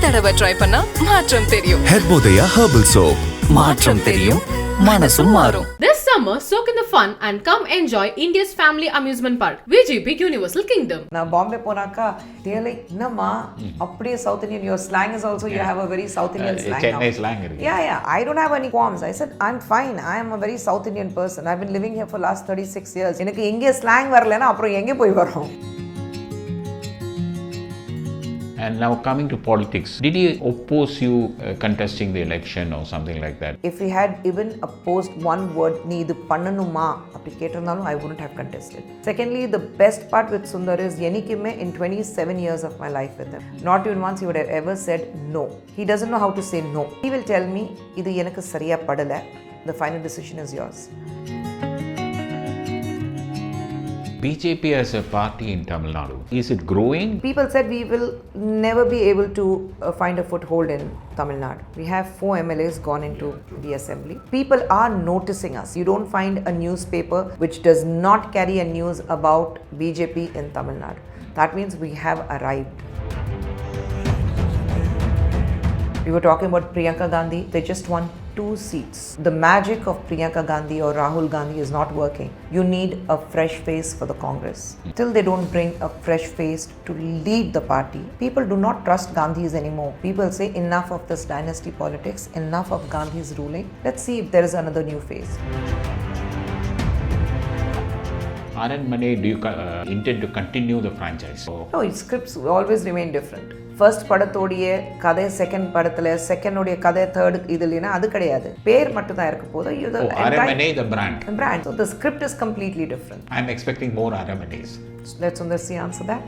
தடவை ட்ரை பண்ணா மாற்றம் தெரியும். Herbodaya herbal soap. மாற்றம் தெரியும், மனசும் மாறும். This summer, soak in the fun and come enjoy India's family amusement park, BJP Universal Kingdom. நான் பாம்பே போனாக்கா they like என்னம்மா அப்படியே South Indian, your slang is also you have a very South Indian slang. Chennai slang இருக்கு. Yeah, I don't have any qualms. I said I'm fine. I am a very South Indian person. I've been living here for last 36 years. எனக்கு எங்கே slang வரலனா அப்புறம் எங்கே போய் வரோம்? And now coming to politics, did he oppose you contesting the election or something like that? If he had even opposed one word, நீ இது பண்ணணுமா அப்படி கேட்டிருந்தாலும் I wouldn't have contested. Secondly, the best part with Sundar is எனக்குமே in 27 years of my life with him, not even once he would have ever said no. He doesn't know how to say no. He will tell me, இது எனக்கு சரியா படல. The final decision is yours. BJP as a party in Tamil Nadu, is it growing? People said we will never be able to find a foothold in Tamil Nadu. We have 4 MLAs gone into the assembly. People are noticing us. You don't find a newspaper which does not carry a news about BJP in Tamil Nadu. That means we have arrived. We were talking about Priyanka Gandhi. They just won 2 seats. The magic of Priyanka Gandhi or Rahul Gandhi is not working. You need a fresh face for the Congress. Till they don't bring a fresh face to lead the party, people do not trust Gandhis anymore. People say enough of this dynasty politics, enough of Gandhi's ruling. Let's see if there is another new face. Aranmane, do you intend to continue the franchise? No, its scripts always remain different. First படத்தோடைய கதை second படத்துல செகண்டோடைய கதை third இதுலனா அது கிடையாது, பேர் மட்டும் தான் இருக்க போகுது. இது Aramane the brand. So the script is completely different. I'm expecting more Aramanes. Let Sundar.C answer that.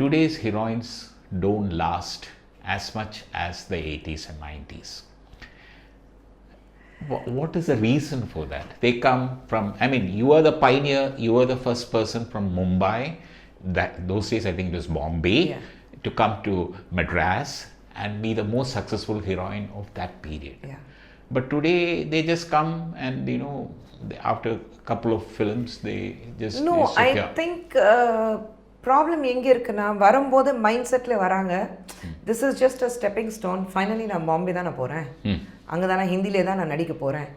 Today's heroines don't last as much as the 80s and 90s. What is the reason for that? They come from, I mean, you are the pioneer, you are the first person from Mumbai, that those days I think it was Bombay, to come to Madras and be the most successful heroine of that period. Yeah. But today they just come and, you know, after a couple of films, they just... No, I think... problem எங்கே இருக்குன்னா, வரும்போது mind settle வராங்க, this is just a stepping stone, finally நான் பாம்பே தான் நான் போகிறேன், அங்கே தான் ஹிந்திலே தான் நான் நடிக்க போகிறேன்,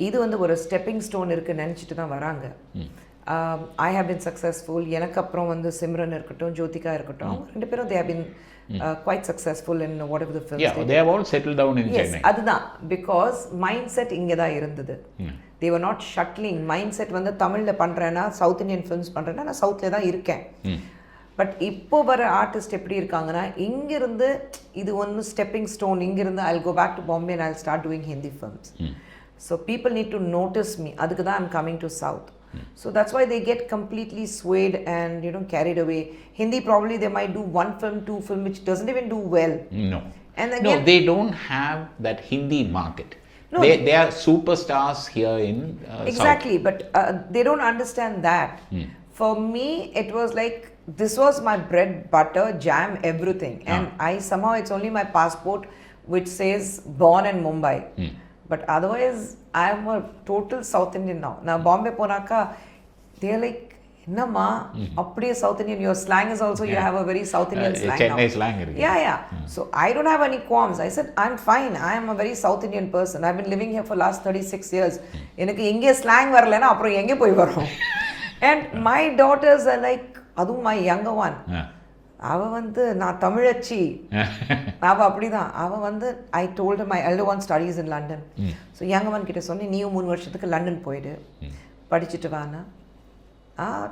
இது வந்து ஒரு ஸ்டெப்பிங் ஸ்டோன் இருக்குன்னு நினச்சிட்டு தான் வராங்க. I have been successful. எனக்கு அப்புறம் வந்து சிம்ரன் இருக்கட்டும், ஜோதிகா இருக்கட்டும், அவங்க 2 பேரும் they have been quite successful in whatever the films. Yeah, they have all settled down in Chennai. அதுதான், பிகாஸ் மைண்ட் செட் இங்கே தான் இருந்தது. they were not shuttling. Mind set வந்து தமிழில் பண்ணுறேன்னா, சவுத் இந்தியன் ஃபிலிம்ஸ் பண்ணுறேன்னா நான் சவுத்தில் தான் இருக்கேன். பட் இப்போ வர ஆர்டிஸ்ட் எப்படி இருக்காங்கன்னா, இங்கிருந்து இது ஒன்று ஸ்டெப்பிங் ஸ்டோன், இங்கிருந்து I go back to Bombay and I start doing Hindi films. So people need to notice me. அதுக்கு தான் I'm coming to south. So that's why they get completely swayed and, you know, carried away. Hindi probably they might do 1 film, 2 film which doesn't even do well. No. And again, no, they don't have that Hindi market. No, they are superstars here in exactly, South. but they don't understand that. For me, it was like this was my bread, butter, jam, everything, and I somehow it's only my passport which says born in Mumbai. But otherwise, I am a total South Indian now. Now Bombay ponaka, they are like, என்னம்மா அப்படியே South Indian, your slang is also, you have a very South Indian slang Chennai now. slang இருக்கு. Yeah. So I don't have any qualms. I said I'm fine. I am a very South Indian person. I've been living here for last 36 years. எனக்கு இங்கே slang வரலனா அப்புறம் எங்கே போய் வரோம்? And my daughters are like, அதுவும் my younger one, அவ வந்து நான் தமிழச்சி, அவ அப்படிதான். அவ வந்து I told her, my elder one studies in London. So younger one கிட்ட சொன்னேன், நீயும் 3 வருஷத்துக்கு லண்டன் போயிடு, படிச்சுட்டு வானா.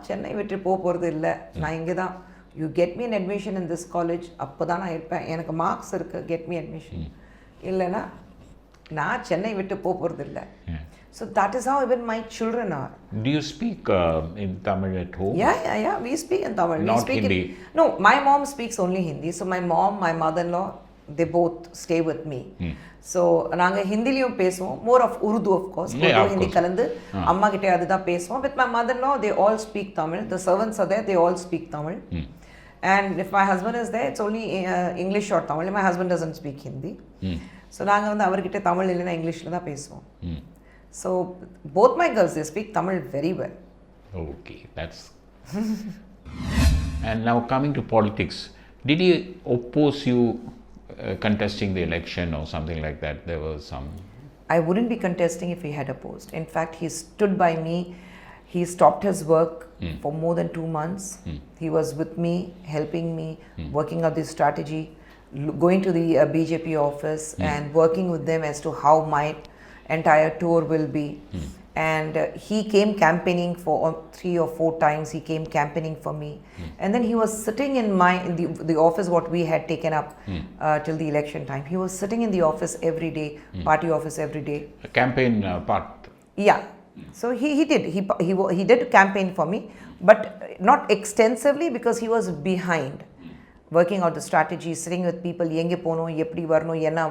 சென்னை விட்டு போகிறது இல்லை, நான் இங்கே தான், you get me an admission in this college, அப்போ தான் நான் இருப்பேன், எனக்கு மார்க்ஸ் இருக்குது, கெட் மீ அட்மிஷன், இல்லைன்னா நான் சென்னை விட்டு போகிறது இல்லை. So that is how even my children are. Do you speak in Tamil at home? Yeah, we speak in Tamil. Not Hindi? No, my mom speaks only Hindi. So my mom, my mother-in-law, they both stay with me. So நாங்கள் ஹிந்திலையும் பேசுவோம், more of Urdu of course, Urdu Hindi கலந்து அம்மா கிட்டே அதுதான் பேசுவோம். With my mother-in-law, they all speak Tamil. The servants are there, they all speak Tamil. And if my husband is there, it's only English or Tamil. My husband doesn't speak Hindi. So நாங்கள் வந்து அவர்கிட்ட தமிழ் இல்லைன்னா இங்கிலீஷில் தான் பேசுவோம். So both my girls, they speak Tamil very well. Okay, that's... And now coming to politics, did he oppose you contesting the election or something like that? There was some... I wouldn't be contesting if he had opposed. In fact, he stood by me. He stopped his work for more than 2 months. He was with me, helping me, working out this strategy, going to the BJP office and working with them as to how my entire tour will be. And he came campaigning for 3 or 4 times. He came campaigning for me. And then he was sitting in the office what we had taken up till the election time. He was sitting in the office every day, party office every day. A campaign part? Yeah. So he did. He did campaign for me, but not extensively because he was behind. Working out the strategy, sitting with people, எங்கே போகணும், எப்படி வரணும், என்ன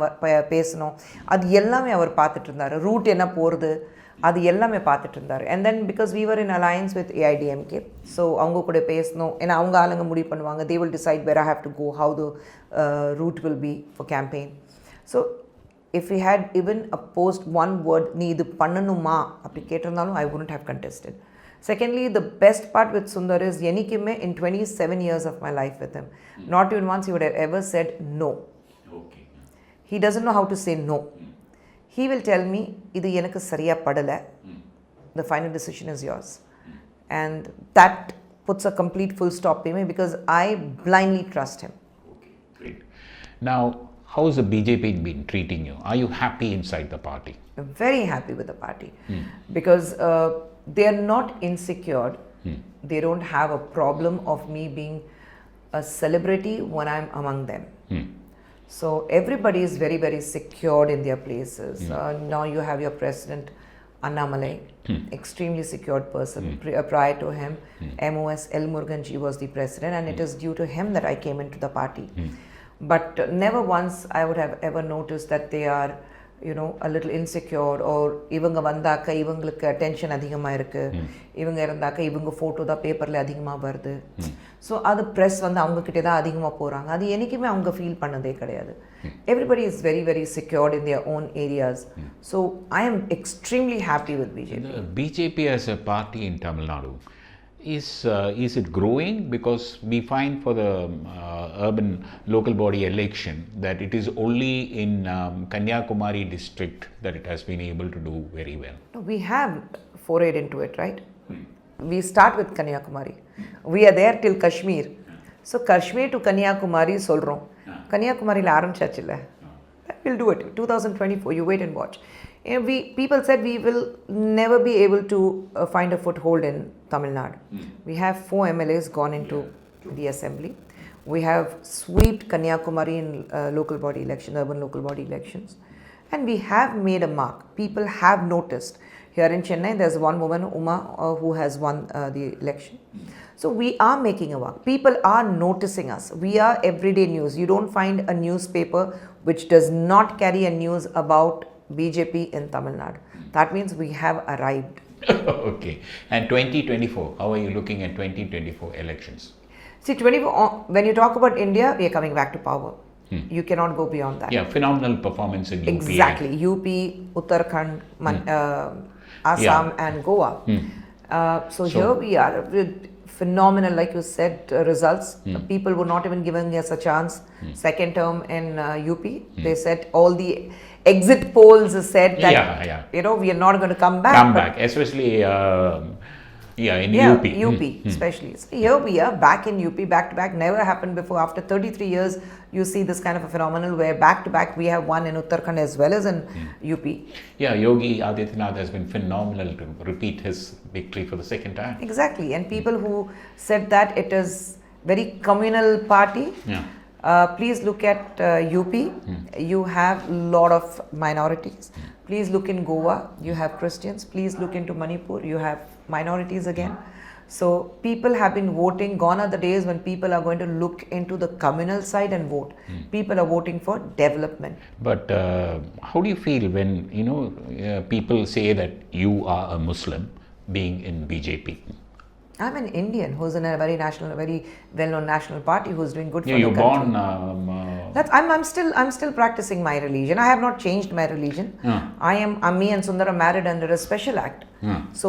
பேசணும், அது எல்லாமே அவர் பார்த்துட்டு இருந்தார். ரூட் என்ன போகிறது, அது எல்லாமே பார்த்துட்டு இருந்தார். And then because we were in alliance with AIDMK, so அவங்க கூட பேசணும், ஏன்னா அவங்க ஆளுங்க முடிவு பண்ணுவாங்க. They will decide where I have to go, how the route will be for campaign. So if he had even opposed one word, நீ இது பண்ணணுமா அப்படி கேட்டிருந்தாலும் I wouldn't have contested. Secondly, the best part with Sundar is Yenikume in 27 years of my life with him, not even once he would have ever said no. Okay. He doesn't know how to say no. He will tell me, idu enakku sariya padala, the final decision is yours. And that puts a complete full stop to me because I blindly trust him. Okay, great. Now, how has the BJP been treating you? Are you happy inside the party? I'm very happy with the party because they are not insecure. They don't have a problem of me being a celebrity when I'm among them. So everybody is very, very secured in their places. Now you have your president, Annamalai, extremely secured person. Prior to him, MOS L. Muruganji was the president, and it is due to him that I came into the party. But never once I would have ever noticed that they are, you know, a little insecure or இவங்க வந்தாக்க இவங்களுக்கு tension அதிகமாக இருக்குது, இவங்க இருந்தாக்க இவங்க photo தான் பேப்பரில் அதிகமாக வருது. ஸோ அது ப்ரெஸ் வந்து அவங்கக்கிட்டே தான் அதிகமாக போகிறாங்க. அது என்றைக்குமே அவங்க ஃபீல் பண்ணதே கிடையாது. Everybody is very, very secured in their own areas. So I am extremely happy with BJP. The BJP as a party in Tamil Nadu, is it growing? Because we find for the urban local body election that it is only in Kanyakumari district that it has been able to do very well. We have forayed into it, right? We start with Kanyakumari. We are there till Kashmir. So Kashmir to Kanyakumari solrom. Kanyakumari la ஆரம்பிச்சாச்சுல்ல. We'll do it. 2024, you wait and watch. People said we will never be able to find a foothold in Tamil Nadu. We have 4 MLAs gone into the assembly. We have swept Kanyakumari in local body election, urban local body elections. And we have made a mark. People have noticed. Here in Chennai, there's one woman, Uma, who has won the election. So we are making a mark. People are noticing us. We are everyday news. You don't find a newspaper which does not carry a news about BJP in Tamil Nadu. That means we have arrived. Okay. And 2024, how are you looking at 2024 elections? See, 24, when you talk about India, we are coming back to power. You cannot go beyond that. Yeah, phenomenal performance in UP. Exactly. UP, Uttarakhand, Assam and Goa. So here we are with phenomenal, like you said, results. People were not even giving us a chance. Second term in UP, they said all the exit polls said that you know we are not going to come back. Especially in UP. Especially. So here we are back in UP, back to back. Never happened before. After 33 years, you see this kind of a phenomenon where back to back we have won in Uttarakhand as well as in UP. Yeah, Yogi Adityanath has been phenomenal to repeat his victory for the second time. Exactly. And people who said that it is very communal party. Please look at UP. You have a lot of minorities. Please look in Goa. You have Christians. Please look into Manipur. You have minorities again. So people have been voting. Gone are the days when people are going to look into the communal side and vote. People are voting for development. But how do you feel when people say that you are a Muslim being in BJP? I'm an Indian who's in a very well-known national party who's doing good for the country. You're born That's I'm still practicing my religion. I have not changed my religion. Me and Sundar are married under a special act. So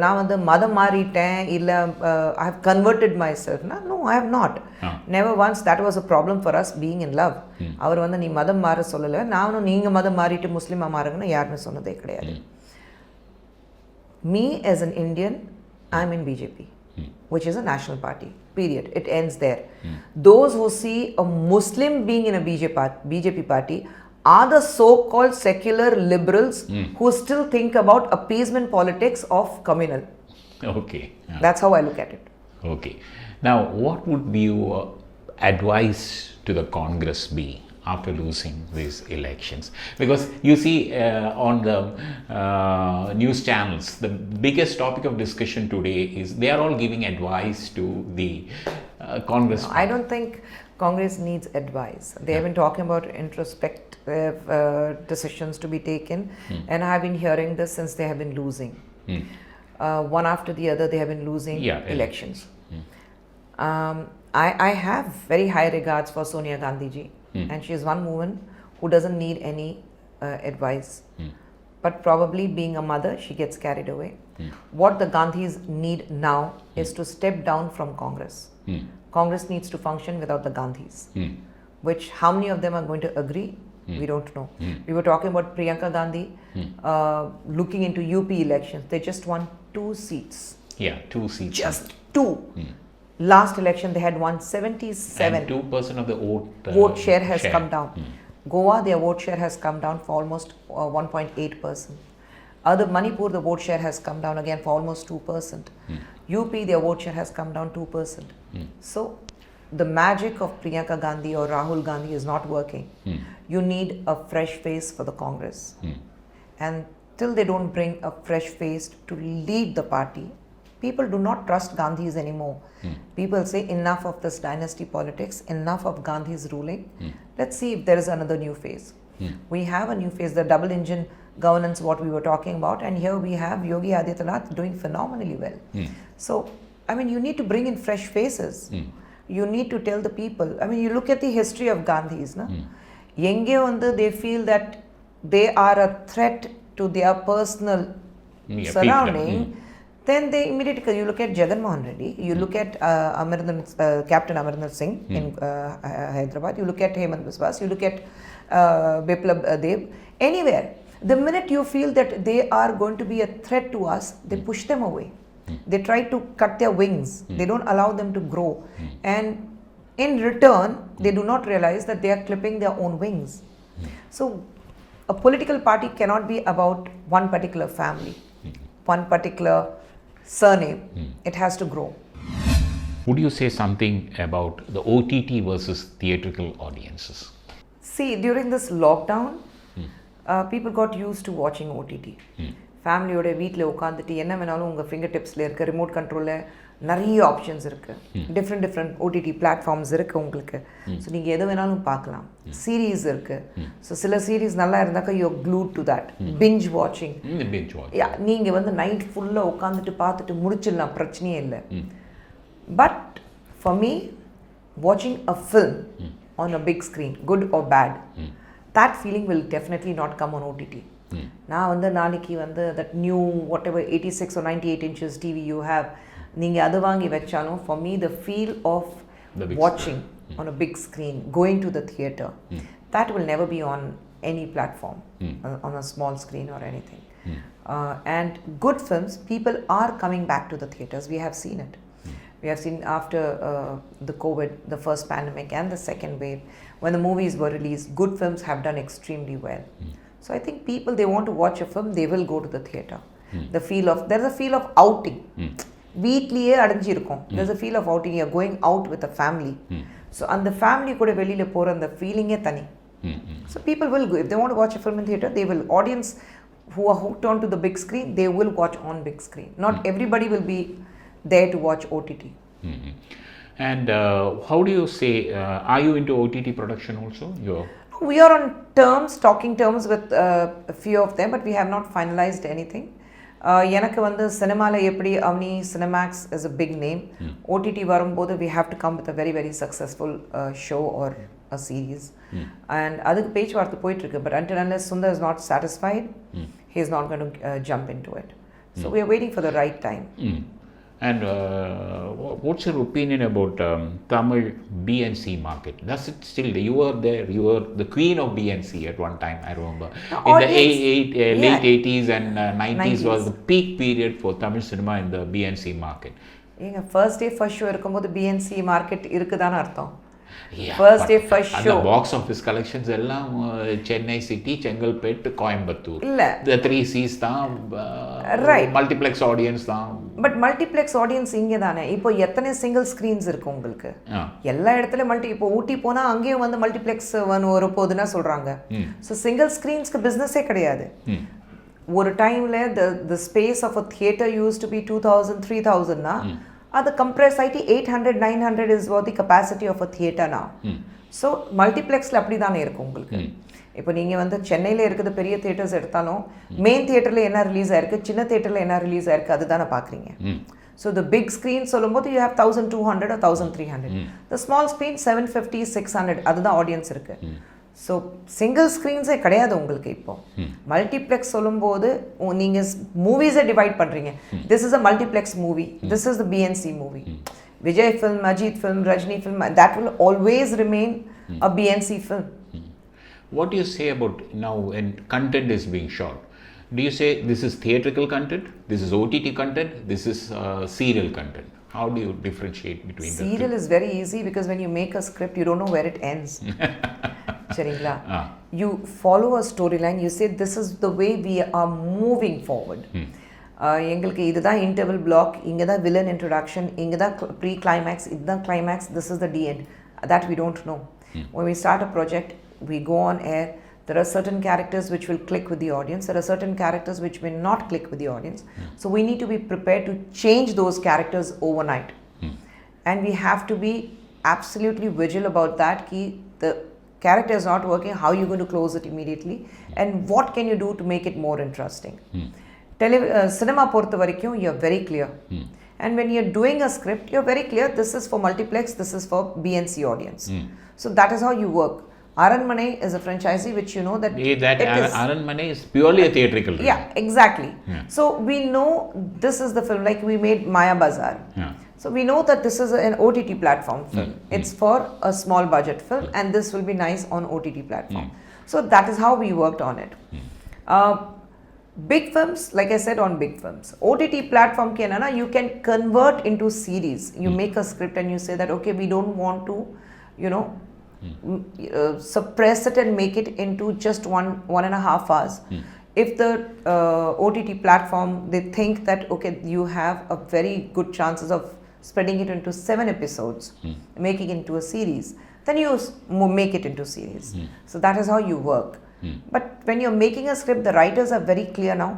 now the madam mariten illa I have converted myself. No, I have not. Never once. That was a problem for us being in love. அவர் வந்து நீ மதம் மாற சொல்லல. நானும் நீங்க மதம் மாறிட்டு முஸ்லிமா மாறுங்கன்னு யாருமே சொன்னதே கிடையாது. Me as an Indian, I'm in BJP, which is a national party. Period. It ends there. Those who see a Muslim being in a BJP party are the so-called secular liberals who still think about appeasement politics of communal. Okay. That's how I look at it. Okay. Now, what would be your advice to the Congress be after losing these elections? Because you see on the news channels, the biggest topic of discussion today is they are all giving advice to the Congress. No, I don't think Congress needs advice. They have been talking about introspective decisions to be taken, and I have been hearing this since they have been losing. One after the other, they have been losing elections. I have very high regards for Sonia Gandhi ji. And she is one woman who doesn't need any advice. But probably being a mother, she gets carried away. What the Gandhis need now is to step down from Congress. Congress needs to function without the Gandhis. Which, how many of them are going to agree? We don't know. We were talking about Priyanka Gandhi looking into UP elections. They just won 2 seats. Yeah, 2 seats. Just 2. Last election they had won 77. And 2% of the vote share has come down. Goa, their vote share has come down for almost 1.8%. Other Manipur, the vote share has come down again for almost 2%. UP, their vote share has come down 2%. So the magic of Priyanka Gandhi or Rahul Gandhi is not working. You need a fresh face for the Congress. And till they don't bring a fresh face to lead the party, people do not trust Gandhis anymore. People say enough of this dynasty politics, enough of Gandhi's ruling. Let's see if there is another new phase. We have a new phase, the double engine governance, what we were talking about, and here we have Yogi Adityanath doing phenomenally well. So, I mean, you need to bring in fresh faces. You need to tell the people. I mean, you look at the history of Gandhis. Yenge vandu they feel that they are a threat to their personal surrounding. Then they immediately, you look at Jagan Mohan Reddy, you look at Captain Amarnath Singh in Hyderabad, you look at Hemant Biswas, you look at Biplab Dev, anywhere. The minute you feel that they are going to be a threat to us, they push them away. They try to cut their wings. They don't allow them to grow. And in return, they do not realize that they are clipping their own wings. So, a political party cannot be about one particular family, one particular surname. It has to grow. Would you say something about the OTT versus theatrical audiences? See, during this lockdown, people got used to watching OTT. ஃபேமிலியோட வீட்டில் உட்காந்துட்டு என்ன வேணாலும் உங்கள் finger டிப்ஸில் இருக்க remote கண்ட்ரோலில் நிறைய options இருக்குது. டிஃப்ரெண்ட் ஓடிடி பிளாட்ஃபார்ம்ஸ் இருக்குது உங்களுக்கு. ஸோ நீங்கள் எது வேணாலும் பார்க்கலாம். சீரீஸ் இருக்குது. ஸோ சில சீரீஸ் நல்லா இருந்தாக்கா you glued to that. Binge வாட்சிங். நீங்கள் வந்து நைட் ஃபுல்லாக உட்காந்துட்டு பார்த்துட்டு முடிச்சிடலாம், பிரச்சனையே இல்லை. பட் ஃபார் மீ, வாட்சிங் a film on a big screen, good or bad, that feeling will definitely not come on OTT. நான் வந்து நாளைக்கு வந்து that new whatever 86 or 98 inches TV you have, நீங்கள் அது வாங்கி வச்சாலும் for me the feel of watching on a big screen, going to the theatre, that will never be on any platform, on a small screen or anything. And good films, people are coming back to the theatres. We have seen it. We have seen after the COVID, the first pandemic and the second wave, when the movies were released, good films have done extremely well. So I think people, they want to watch a film, they will go to the theatre. The feel of, there's a feel of outing. வீட்லியே அடைஞ்சிருக்கும். There's a feel of outing. You're going out with a family. So அந்த family கூட வெளியில போற அந்த ஃபீலிங்கே தனி. So people will go. If they want to watch a film in theatre, they will. Audience who are hooked on to the big screen, they will watch on big screen. Not everybody will be there to watch OTT. And how do you say, are you into OTT production also? We are on terms, talking terms with a few of them, but we have not finalized anything. எனக்கு வந்து சினிமாவில் எப்படி Avani Cinemax is a big name, OTT வரும்போது we have to come with a very very successful show or a series, and அதுக்கு பேச்சுவார்த்தை போயிட்டுருக்கு. But until unless Sundar is not satisfied, he is not going to jump into it. So we are waiting for the right time. And what's your opinion about Tamil B&C market? Does it still, you were there, you were the queen of B&C at one time, I remember. In the late 80s and 90s was the peak period for Tamil cinema in the B&C market. ஏங்க first day first show இருக்கும்போது BNC market இருக்குதான்னு அர்த்தம். First day first show box office collections எல்லாம் Chennai city, Chengalpet, Coimbatore, இல்ல the 3 C's தான், multiplex audience தான். But multiplex audience இங்கே தானே. இப்போ எத்தனை சிங்கிள் ஸ்க்ரீன்ஸ் இருக்கு உங்களுக்கு? எல்லா இடத்துலையும் இப்போ ஊட்டி போனால் அங்கேயும் வந்து மல்டிப்ளெக்ஸ் வர போகுதுன்னா சொல்கிறாங்க. ஸோ சிங்கிள் ஸ்க்ரீன்ஸ்க்கு பிஸ்னஸே கிடையாது. ஒரு டைமில் the space of a theatre use to be 2000 3000னா அது கம்ப்ரெஸ் ஆகிட்டு 800 900 is what the capacity of a theatre now. So மல்டிப்ளெக்ஸில் அப்படி தானே இருக்கும் உங்களுக்கு. இப்போ நீங்கள் வந்து சென்னையில் இருக்கிற பெரிய தியேட்டர்ஸ் எடுத்தாலும் மெயின் தியேட்டரில் என்ன ரிலீஸ் ஆயிருக்கு, சின்ன தியேட்டரில் என்ன ரிலீஸ் ஆயிருக்கு, அதுதானே பார்க்குறீங்க. ஸோ த பிக் ஸ்க்ரீன் சொல்லும்போது you have 1200 or 1300. The small screen 750 600 அதுதான் ஆடியன்ஸ் இருக்கு. ஸோ சிங்கிள் ஸ்க்ரீன்ஸே கிடையாது உங்களுக்கு. இப்போ மல்டிப்ளெக்ஸ் சொல்லும்போது நீங்கள் மூவிஸை டிவைட் பண்ணுறீங்க. This is a multiplex movie, this is the B and C movie. Vijay film, Ajith film, Rajini film, that will always remain a BNC film. What do you say about now when content is being shot? Do you say this is theatrical content, this is OTT content, this is serial content? How do you differentiate between the two? Serial is very easy because when you make a script, you don't know where it ends. Cherila, you follow a storyline, you say this is the way we are moving forward. எங்களுக்கு இதுதான் interval black, இங்கே தான் villain introduction, இங்கே தான் pre climax, இதுதான் climax, this is the the end. That we don't know. When we start a project, we go on air, there are certain characters which will click with the audience, there are certain characters which may not click with the audience. So we need to be prepared to change those characters overnight. And we have to be absolutely vigilant about that. Ki the character is not working, how are you going to close it immediately, and what can you do to make it more interesting. Cinema பொறுத்த வரைக்கும் you're very clear. And when you're doing a script, you're very clear, this is for multiplex, this is for BNC audience. So that is how you work. Aranmane is a franchisee which you know that Aranmane is purely a theatrical film. Yeah, exactly. So we know this is the film, like we made Maya Bazaar. So we know that this is an OTT platform film. It's for a small budget film and this will be nice on OTT platform. So that is how we worked on it. Big films, like I said, on big films, OTT platform ki na you can convert into series. You make a script and you say that okay, we don't want to, you know, suppress it and make it into just 1.5 hours. If the OTT platform, they think that okay, you have a very good chances of spreading it into 7 episodes, making it into a series, then you make it into series. So that is how you work. But when you're making a script, the writers are very clear now.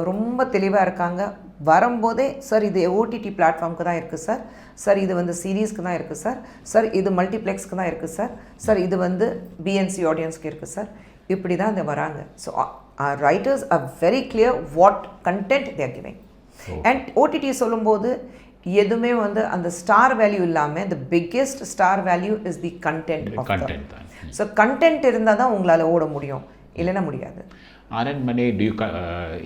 ரொம்ப தெளிவாக இருக்காங்க. வரும்போதே sir இது OTT பிளாட்ஃபார்முக்கு தான் இருக்குது sir, sir இது வந்து சீரீஸ்க்கு தான் இருக்குது சார், சார் இது மல்டிப்ளெக்ஸ்க்கு தான் இருக்குது சார், சார் இது வந்து பிஎன்சி ஆடியன்ஸ்க்கு இருக்குது சார், இப்படி தான் இந்த வராங்க. So writers are very clear what content they are giving. And OTT சொல்லும்போது எதுவுமே வந்து அந்த ஸ்டார் வேல்யூ இல்லாமல் the biggest star value is the content. So content இருந்தால் தான் உங்களால் ஓட முடியும், இல்லைன்னா முடியாது. Aranmane, do you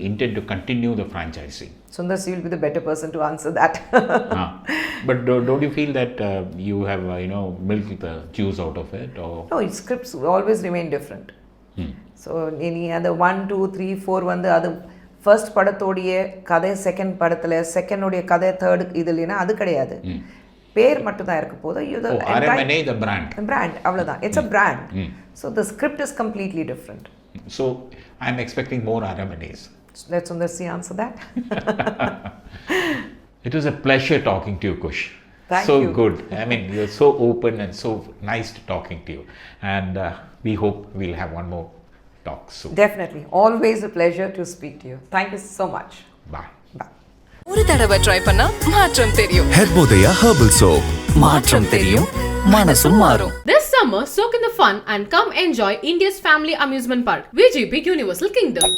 intend to continue the franchising? Sundar.C will be the better person to answer that. But don't you feel that you have milked the juice out of it? Or? No, its scripts always remain different. So any other 1 2 3 4 வந்து அது first படத்தோடைய கதை second படத்தில், செகண்டோடைய கதை third இது இல்லைன்னா அது கிடையாது. பேர் மட்டும் தான் இருக்க போது. Aranmane the brand. Brand அவ்வளோதான். It's a brand. So the script is completely different. So I'm expecting more Aranmanes. Let Sundar.C answer that. It was a pleasure talking to you, Kush. Thank you. Good. I mean, you're so open and so nice to talking to you. And we hope we'll have one more talk soon. Definitely. Always a pleasure to speak to you. Thank you so much. Bye. Bye. ஒரு தடவை try பண்ணா மாற்றம் தெரியும். Herbodaya herbal soap. மாற்றம் தெரியும், மனசும் மாறும். This summer, soak in the fun and come enjoy India's family amusement park, BJP Universal Kingdom.